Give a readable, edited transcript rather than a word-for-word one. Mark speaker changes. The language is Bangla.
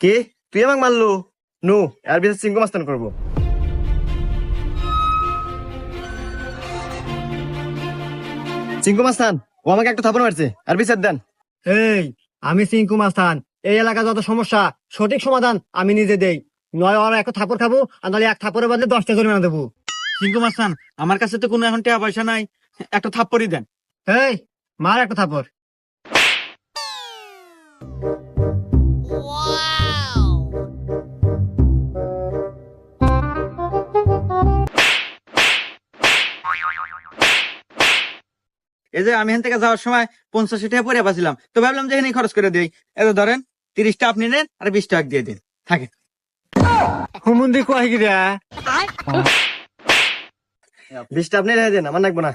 Speaker 1: কে তুই আমাকে মারলো? নো, এর বিচার চিঙ্কু মাস্তান করবো। চিঙ্কু মাস্তান, ও আমাকে একটা থাপড় মারছে, আর বিচার দেন।
Speaker 2: এই, আমি সিংকু মাস্তান। এই এলাকা যত সমস্যা সঠিক সমাধান আমি নিজে দেই। নয় ওরা এক থাপড় খাবো, আর নাহলে এক থাপড়ের বদলে 10টা জরিমানা দেবো।
Speaker 3: সিংকু মাস্তান, আমার কাছে তো কোনো এখন টাকা পয়সা নাই, একটা থাপ্পড়ই দেন।
Speaker 2: এই, মার একটা থাপড়।
Speaker 3: এই যে আমি এখান থেকে যাওয়ার সময় 50 টাকা পরে পাচ্ছিলাম, তো ভাবলাম যে এখানে খরচ করে দিই। এত ধরেন 30টা আপনি নেন আর 20 টাকা দিয়ে দিন, থাকে।
Speaker 2: হুমুন্দি কয় গিরা?
Speaker 1: 20টা আপনি রেখে দেন, আমার লাগবো না।